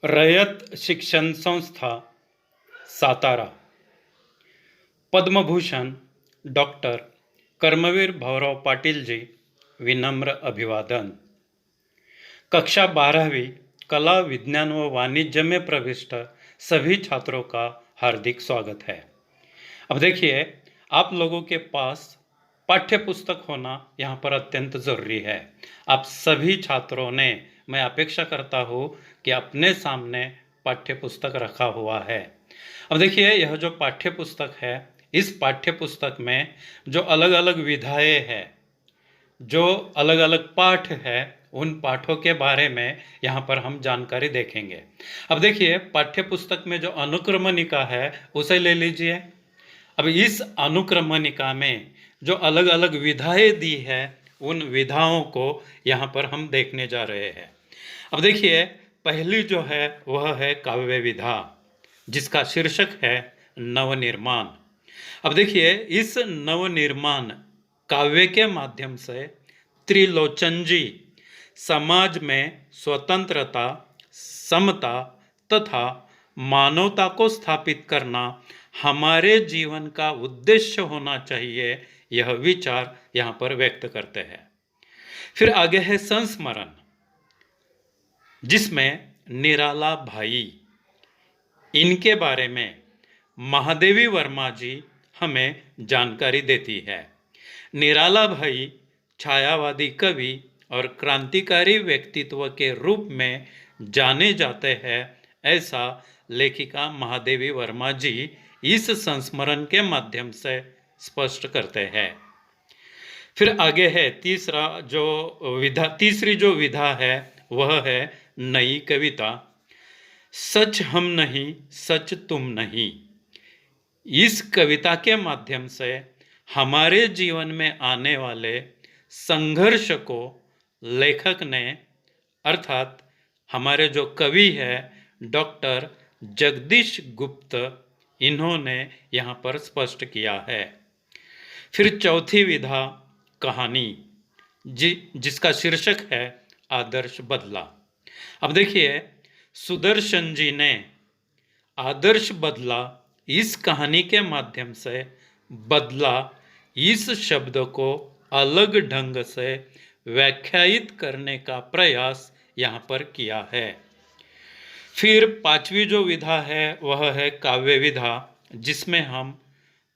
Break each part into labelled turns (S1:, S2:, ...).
S1: रयत शिक्षण संस्था सातारा पद्मभूषण डॉक्टर कर्मवीर भवराव पाटिल जी विनम्र अभिवादन। कक्षा 12वीं कला विज्ञान व वाणिज्य में प्रविष्ट सभी छात्रों का हार्दिक स्वागत है। अब देखिए, आप लोगों के पास पाठ्य पुस्तक होना यहाँ पर अत्यंत ज़रूरी है। आप सभी छात्रों ने, मैं अपेक्षा करता हूँ कि अपने सामने पाठ्य पुस्तक रखा हुआ है। अब देखिए, यह जो पाठ्य पुस्तक है, इस पाठ्य पुस्तक में जो अलग अलग विधाएं हैं, जो अलग अलग पाठ है, उन पाठों के बारे में यहाँ पर हम जानकारी देखेंगे। अब देखिए, पाठ्य पुस्तक में जो अनुक्रमणिका है उसे ले लीजिए। अब इस अनुक्रमणिका में जो अलग अलग विधाएं दी है, उन विधाओं को यहाँ पर हम देखने जा रहे हैं। अब देखिए, पहली जो है वह है काव्य विधा, जिसका शीर्षक है नवनिर्माण। अब देखिए, इस नवनिर्माण काव्य के माध्यम से त्रिलोचन जी समाज में स्वतंत्रता, समता तथा मानवता को स्थापित करना हमारे जीवन का उद्देश्य होना चाहिए, यह विचार यहाँ पर व्यक्त करते हैं। फिर आगे है संस्मरण, जिसमें निराला भाई, इनके बारे में महादेवी वर्मा जी हमें जानकारी देती है। निराला भाई छायावादी कवि और क्रांतिकारी व्यक्तित्व के रूप में जाने जाते हैं, ऐसा लेखिका महादेवी वर्मा जी इस संस्मरण के माध्यम से स्पष्ट करते हैं। फिर आगे है तीसरी जो विधा है वह है नई कविता। सच हम नहीं, सच तुम नहीं। इस कविता के माध्यम से हमारे जीवन में आने वाले संघर्ष को लेखक ने, अर्थात हमारे जो कवि है डॉक्टर जगदीश गुप्त, इन्होंने यहाँ पर स्पष्ट किया है। फिर चौथी विधा कहानी, जिसका शीर्षक है आदर्श बदला। अब देखिए, सुदर्शन जी ने आदर्श बदला इस कहानी के माध्यम से बदला इस शब्द को अलग ढंग से व्याख्यायित करने का प्रयास यहाँ पर किया है। फिर पांचवी जो विधा है वह है काव्य विधा, जिसमें हम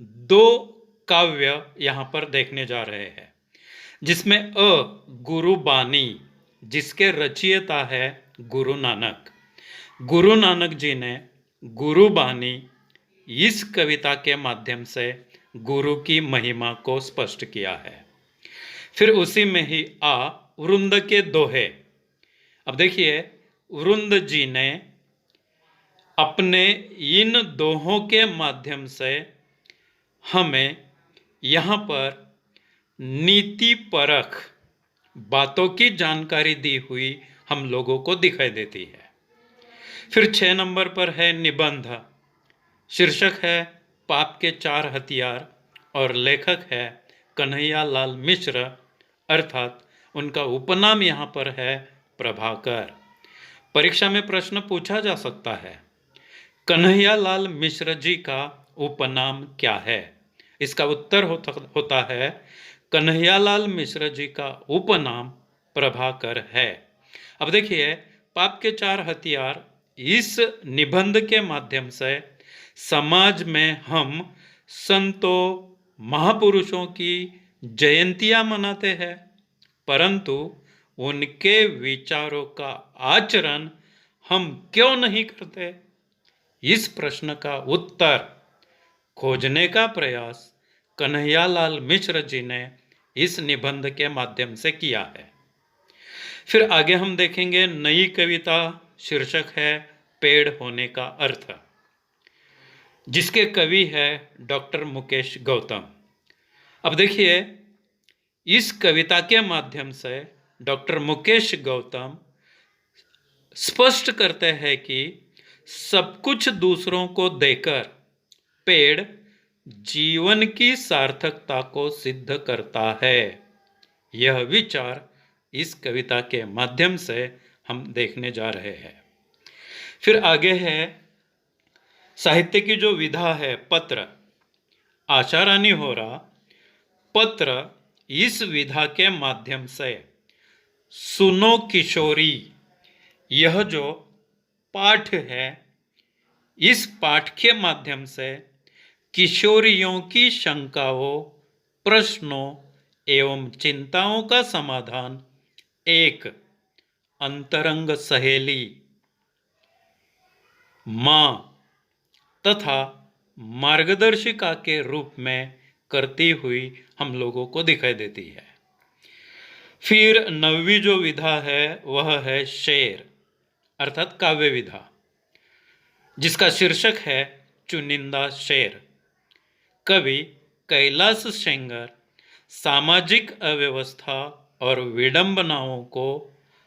S1: दो काव्य यहाँ पर देखने जा रहे हैं, जिसमें गुरु बानी, जिसके रचयिता है गुरु नानक। गुरु नानक जी ने गुरु बानी इस कविता के माध्यम से गुरु की महिमा को स्पष्ट किया है। फिर उसी में ही वृंद के दोहे। अब देखिए, वृंद जी ने अपने इन दोहों के माध्यम से हमें यहाँ पर नीति परख बातों की जानकारी दी हुई हम लोगों को दिखाई देती है। फिर 6 नंबर पर है निबंध, शीर्षक है पाप के 4 हथियार और लेखक है कन्हैया लाल मिश्र, अर्थात उनका उपनाम यहाँ पर है प्रभाकर। परीक्षा में प्रश्न पूछा जा सकता है, कन्हैया लाल मिश्र जी का उपनाम क्या है? इसका उत्तर होता है कन्हैया लाल मिश्र जी का उपनाम प्रभाकर है। अब देखिए, पाप के 4 हथियार इस निबंध के माध्यम से समाज में हम संतों, महापुरुषों की जयंतियां मनाते हैं, परंतु उनके विचारों का आचरण हम क्यों नहीं करते? इस प्रश्न का उत्तर खोजने का प्रयास कन्हैया लाल मिश्र जी ने इस निबंध के माध्यम से किया है। फिर आगे हम देखेंगे नई कविता, शीर्षक है पेड़ होने का अर्थ, जिसके कवि है डॉक्टर मुकेश गौतम। अब देखिए, इस कविता के माध्यम से डॉक्टर मुकेश गौतम स्पष्ट करते हैं कि सब कुछ दूसरों को देकर पेड़ जीवन की सार्थकता को सिद्ध करता है। यह विचार इस कविता के माध्यम से हम देखने जा रहे हैं। फिर आगे है साहित्य की जो विधा है पत्र। आशा रानी होरा पत्र इस विधा के माध्यम से सुनो किशोरी, यह जो पाठ है इस पाठ के माध्यम से किशोरियों की शंकाओं, प्रश्नों एवं चिंताओं का समाधान एक अंतरंग सहेली मां तथा मार्गदर्शिका के रूप में करती हुई हम लोगों को दिखाई देती है। फिर 9वीं जो विधा है वह है शेर अर्थात काव्य विधा, जिसका शीर्षक है चुनिंदा शेर। कवि कैलाश सेंगर सामाजिक अव्यवस्था और विडंबनाओं को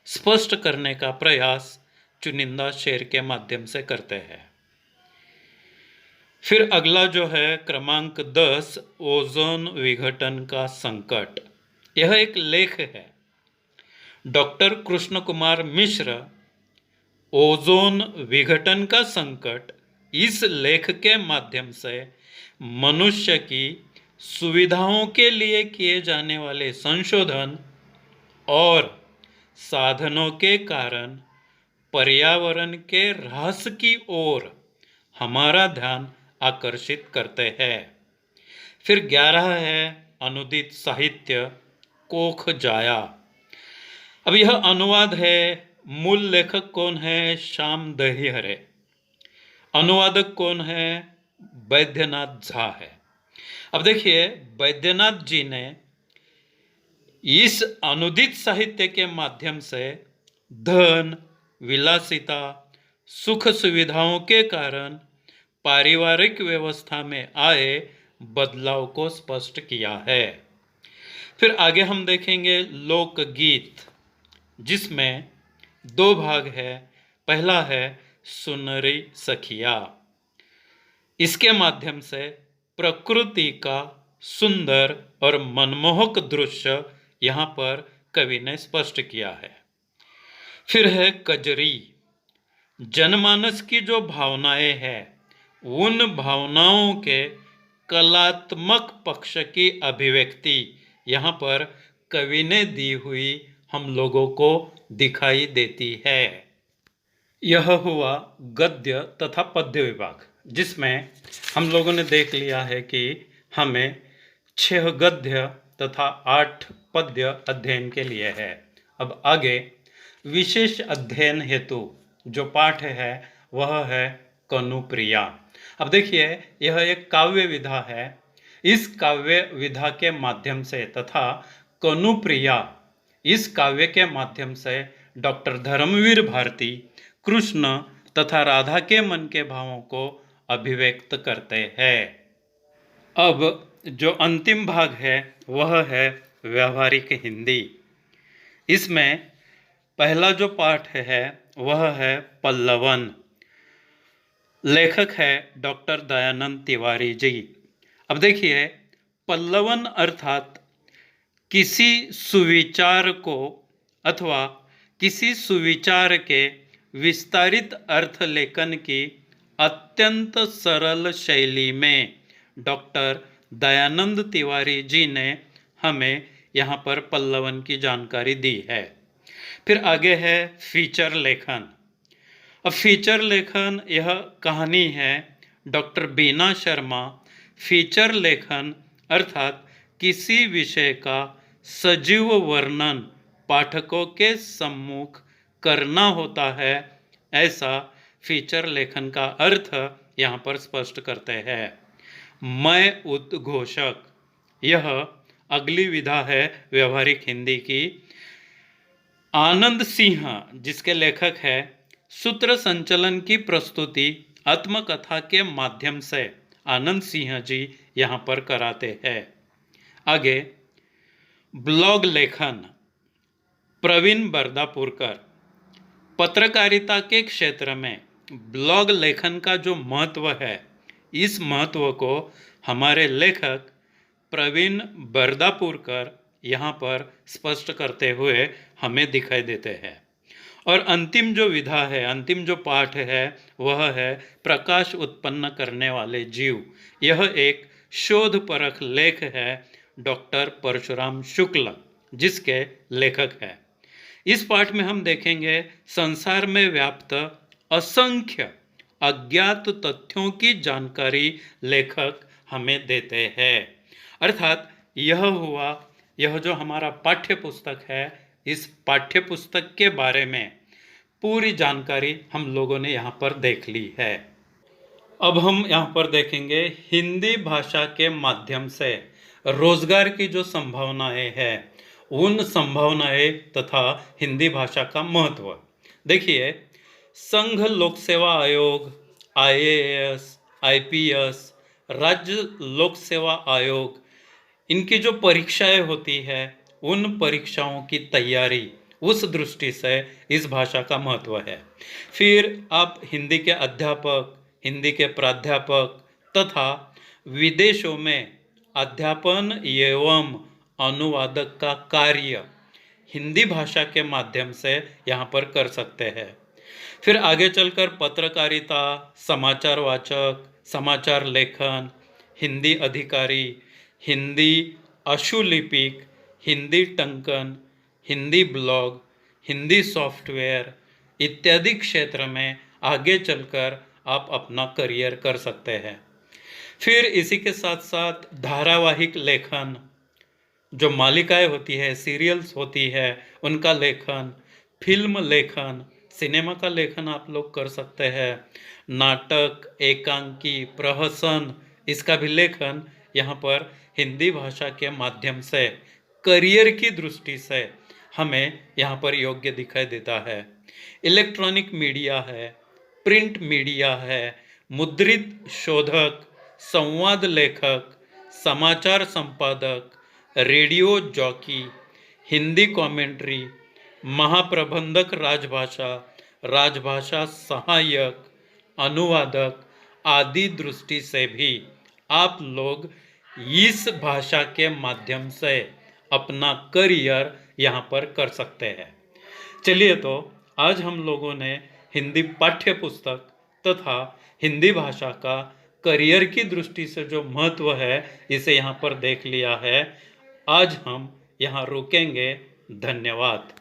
S1: स्पष्ट करने का प्रयास चुनिंदा शेर के माध्यम से करते हैं। फिर अगला जो है क्रमांक 10 ओजोन विघटन का संकट। यह एक लेख है। डॉक्टर कृष्ण कुमार मिश्र ओजोन विघटन का संकट इस लेख के माध्यम से मनुष्य की सुविधाओं के लिए किए जाने वाले संशोधन और साधनों के कारण पर्यावरण के ह्रास की ओर हमारा ध्यान आकर्षित करते हैं। फिर 11 है अनुदित साहित्य कोख जाया। अब यह अनुवाद है। मूल लेखक कौन है? श्याम दहिहरे। अनुवादक कौन है? वैद्यनाथ झा है। अब देखिए वैद्यनाथ जी ने इस अनुदित साहित्य के माध्यम से धन, विलासिता, सुख सुविधाओं के कारण पारिवारिक व्यवस्था में आए बदलाव को स्पष्ट किया है। फिर आगे हम देखेंगे लोकगीत, जिसमें 2 भाग है। पहला है सुनरी सखिया। इसके माध्यम से प्रकृति का सुंदर और मनमोहक दृश्य यहाँ पर कवि ने स्पष्ट किया है। फिर है कजरी। जनमानस की जो भावनाएं हैं उन भावनाओं के कलात्मक पक्ष की अभिव्यक्ति यहाँ पर कवि ने दी हुई हम लोगों को दिखाई देती है। यह हुआ गद्य तथा पद्य विभाग, जिसमें हम लोगों ने देख लिया है कि हमें 6 गद्य तथा 8 पद्य अध्ययन के लिए है। अब आगे विशेष अध्ययन हेतु जो पाठ है वह है कनुप्रिया। अब देखिए यह एक काव्य विधा है। इस काव्य विधा के माध्यम से तथा कनुप्रिया इस काव्य के माध्यम से डॉक्टर धर्मवीर भारती कृष्ण तथा राधा के मन के भावों को अभिव्यक्त करते हैं। अब जो अंतिम भाग है वह है व्यावहारिक हिंदी। इसमें पहला जो पाठ है वह है पल्लवन। लेखक है डॉक्टर दयानंद तिवारी जी। अब देखिए पल्लवन अर्थात किसी सुविचार को अथवा किसी सुविचार के विस्तारित अर्थ लेखन की अत्यंत सरल शैली में डॉक्टर दयानंद तिवारी जी ने हमें यहाँ पर पल्लवन की जानकारी दी है। फिर आगे है फीचर लेखन। अब फीचर लेखन यह कहानी है डॉक्टर बीना शर्मा। फीचर लेखन अर्थात किसी विषय का सजीव वर्णन पाठकों के सम्मुख करना होता है, ऐसा फीचर लेखन का अर्थ यहाँ पर स्पष्ट करते हैं। मैं उद्घोषक, यह अगली विधा है व्यवहारिक हिंदी की। आनंद सिंह जिसके लेखक है सूत्र संचलन की प्रस्तुति आत्मकथा के माध्यम से आनंद सिंह जी यहाँ पर कराते हैं। आगे ब्लॉग लेखन प्रवीण बरदापुरकर। पत्रकारिता के क्षेत्र में ब्लॉग लेखन का जो महत्व है, इस महत्व को हमारे लेखक प्रवीण बरदापुरकर यहाँ पर स्पष्ट करते हुए हमें दिखाई देते हैं। और अंतिम जो विधा है, अंतिम जो पाठ है, वह है प्रकाश उत्पन्न करने वाले जीव। यह एक शोधपरक लेख है डॉक्टर परशुराम शुक्ल, जिसके लेखक है। इस पाठ में हम देखेंगे संसार में व्याप्त असंख्य अज्ञात तथ्यों की जानकारी लेखक हमें देते हैं। अर्थात यह जो हमारा पाठ्य पुस्तक है, इस पाठ्य पुस्तक के बारे में पूरी जानकारी हम लोगों ने यहाँ पर देख ली है। अब हम यहाँ पर देखेंगे हिंदी भाषा के माध्यम से रोजगार की जो संभावनाएं हैं, उन संभावनाएं तथा हिंदी भाषा का महत्व। देखिए, संघ लोक सेवा आयोग, IAS, IPS, राज्य लोक सेवा आयोग, इनकी जो परीक्षाएं होती है, उन परीक्षाओं की तैयारी, उस दृष्टि से इस भाषा का महत्व है। फिर आप हिंदी के अध्यापक, हिंदी के प्राध्यापक तथा विदेशों में अध्यापन एवं अनुवादक का कार्य हिंदी भाषा के माध्यम से यहाँ पर कर सकते हैं। फिर आगे चलकर पत्रकारिता, समाचार वाचक, समाचार लेखन, हिंदी अधिकारी, हिंदी अशुलिपिक, हिंदी टंकन, हिंदी ब्लॉग, हिंदी सॉफ्टवेयर इत्यादि क्षेत्र में आगे चलकर आप अपना करियर कर सकते हैं। फिर इसी के साथ साथ धारावाहिक लेखन, जो मालिकाएं होती है, सीरियल्स होती है, उनका लेखन, फिल्म लेखन, सिनेमा का लेखन आप लोग कर सकते हैं। नाटक, एकांकी, प्रहसन, इसका भी लेखन यहाँ पर हिंदी भाषा के माध्यम से करियर की दृष्टि से हमें यहाँ पर योग्य दिखाई देता है। इलेक्ट्रॉनिक मीडिया है, प्रिंट मीडिया है, मुद्रित शोधक, संवाद लेखक, समाचार संपादक, रेडियो जॉकी, हिंदी कमेंट्री, महाप्रबंधक राजभाषा, राजभाषा सहायक, अनुवादक आदि दृष्टि से भी आप लोग इस भाषा के माध्यम से अपना करियर यहाँ पर कर सकते हैं। चलिए, तो आज हम लोगों ने हिंदी पाठ्य पुस्तक तथा हिंदी भाषा का करियर की दृष्टि से जो महत्व है, इसे यहाँ पर देख लिया है। आज हम यहाँ रुकेंगे। धन्यवाद।